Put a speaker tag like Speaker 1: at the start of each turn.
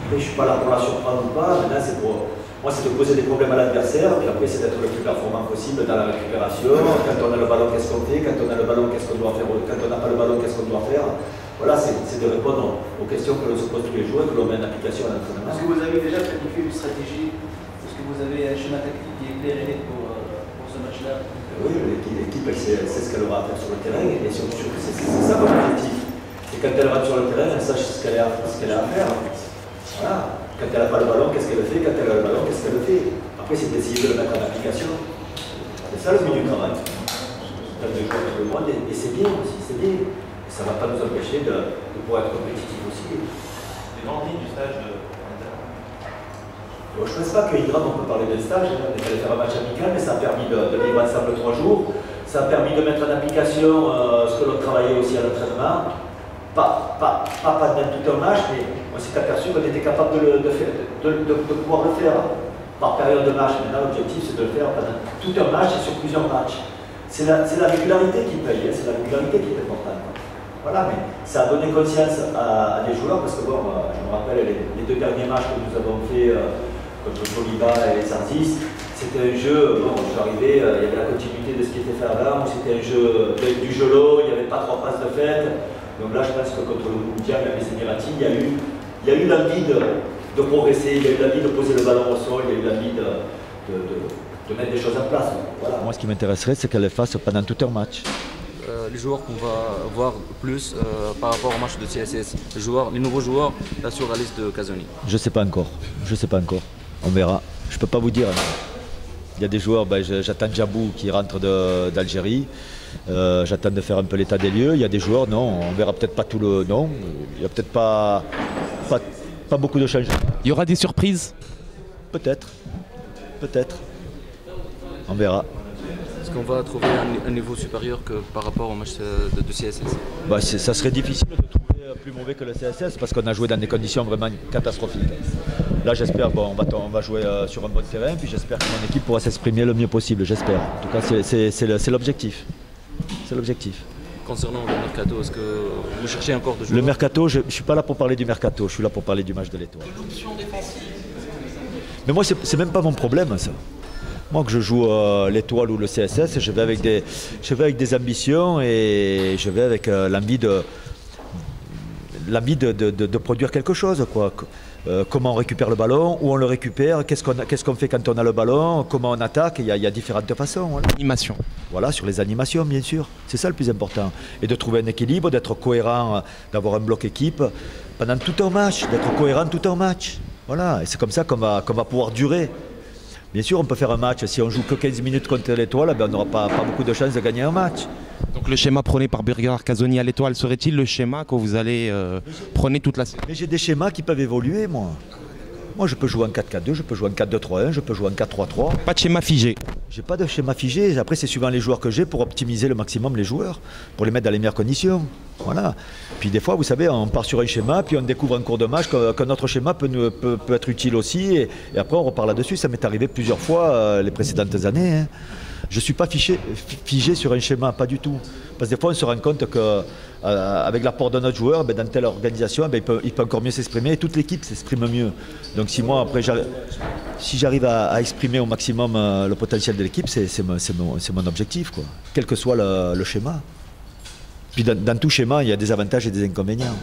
Speaker 1: Après, je ne suis pas là pour la surprendre ou pas. Maintenant, c'est pour. Moi, c'est de poser des problèmes à l'adversaire, puis après, c'est d'être le plus performant possible dans la récupération. Quand on a le ballon, qu'est-ce qu'on fait? Quand on a le ballon, qu'est-ce qu'on doit faire? Quand on n'a pas le ballon, qu'est-ce qu'on doit faire? Voilà, c'est de répondre aux questions que l'on se pose tous les jours et que l'on met en application à l'entraînement.
Speaker 2: Est-ce que vous avez déjà planifié une stratégie? Est-ce que vous avez un schéma tactique qui est clair et net pour ce match-là?
Speaker 1: Oui, l'équipe, elle sait ce qu'elle aura à faire sur le terrain, et surtout, c'est ça votre objectif. C'est quand elle rentre sur le terrain, elle sache ce qu'elle a à faire. Voilà. Quand elle n'a pas le ballon, qu'est-ce qu'elle fait? Quand elle a le ballon, qu'est-ce qu'elle fait? Après, c'est d'essayer de le mettre en application. C'est ça le but du travail. On a de jouer avec le monde, et c'est bien aussi, c'est bien. Et ça ne va pas nous empêcher de pouvoir être compétitif aussi.
Speaker 3: Les grandes lignes du stage de
Speaker 1: je ne pense pas qu'à Hydra, on peut parler d'un stage. On est allé faire un match amical, mais ça a permis de vivre ensemble 3 jours. Ça a permis de mettre en application ce que l'on travaillait aussi à l'entraînement. Pas dans tout un match, mais on s'est aperçu qu'on était capable de pouvoir le faire par période de match. Maintenant, l'objectif, c'est de le faire pendant tout un match et sur plusieurs matchs. C'est la régularité qui paye, hein, c'est la régularité qui est importante. Voilà, mais ça a donné conscience à des joueurs, parce que bon, je me rappelle les 2 derniers matchs que nous avons fait contre Joliba et Sarzis, c'était un jeu, bon, je suis arrivé, il y avait la continuité de ce qui était fait avant, c'était un jeu du jeu long, il n'y avait pas 3 passes de fête. Donc là, je pense que contre le Moundial, avec les Émiratis, il y a eu l'envie de progresser, il y a eu l'envie de poser le ballon au sol, il y a eu l'envie de mettre des choses en place. Voilà.
Speaker 4: Moi, ce qui m'intéresserait, c'est qu'elle le fasse pendant tout un match.
Speaker 5: Les joueurs qu'on va voir plus par rapport au match de CSS, les nouveaux joueurs, là sur la liste de Casoni.
Speaker 4: Je ne sais pas encore. On verra. Je ne peux pas vous dire. Il y a des joueurs, j'attends Djabou qui rentre d'Algérie. J'attends de faire un peu l'état des lieux. Il y a des joueurs, non, on verra peut-être pas tout le. Non, il n'y a peut-être pas beaucoup de changements.
Speaker 6: Il y aura des surprises?
Speaker 4: Peut-être. On verra.
Speaker 5: Est-ce qu'on va trouver un niveau supérieur que par rapport au match de CSS?
Speaker 4: Ça serait difficile de trouver plus mauvais que le CSS parce qu'on a joué dans des conditions vraiment catastrophiques. Là, j'espère, on va jouer sur un bon terrain, puis j'espère que mon équipe pourra s'exprimer le mieux possible, j'espère. En tout cas, c'est l'objectif. C'est l'objectif.
Speaker 5: Concernant le mercato, est-ce que vous cherchez encore de joueurs?
Speaker 4: Le mercato, je ne suis pas là pour parler du mercato, je suis là pour parler du match de l'Étoile. Mais moi, c'est même pas mon problème, ça. Moi, que je joue l'Étoile ou le CSS, je vais avec des ambitions et je vais avec l'envie de produire quelque chose, quoi. Comment on récupère le ballon, où on le récupère, qu'est-ce qu'on fait quand on a le ballon, comment on attaque, il y a différentes façons. Voilà.
Speaker 6: Animation.
Speaker 4: Voilà, sur les animations, bien sûr. C'est ça le plus important. Et de trouver un équilibre, d'être cohérent, d'avoir un bloc équipe pendant tout un match, d'être cohérent tout un match. Voilà, et c'est comme ça qu'on va pouvoir durer. Bien sûr, on peut faire un match, si on joue que 15 minutes contre l'Étoile, on n'aura pas beaucoup de chances de gagner un match.
Speaker 6: Donc le schéma prôné par Bernard Casoni à l'Étoile serait-il le schéma que vous allez prôner toute la saison?
Speaker 4: Mais j'ai des schémas qui peuvent évoluer, moi. Moi, je peux jouer en 4-4-2, je peux jouer en 4-2-3-1, je peux jouer en 4-3-3.
Speaker 6: Pas de schéma figé?
Speaker 4: J'ai pas de schéma figé. Après, c'est suivant les joueurs que j'ai pour optimiser le maximum les joueurs, pour les mettre dans les meilleures conditions. Voilà. Puis des fois, vous savez, on part sur un schéma, puis on découvre en cours de match qu'un autre schéma peut être utile aussi. Et après, on repart là-dessus. Ça m'est arrivé plusieurs fois les précédentes années. Hein. Je ne suis pas figé sur un schéma, pas du tout. Parce que des fois, on se rend compte qu'avec l'apport de notre joueur, dans telle organisation, il peut encore mieux s'exprimer et toute l'équipe s'exprime mieux. Donc si moi, après, si j'arrive à exprimer au maximum le potentiel de l'équipe, c'est mon objectif, quoi. Quel que soit le schéma. Puis dans tout schéma, il y a des avantages et des inconvénients.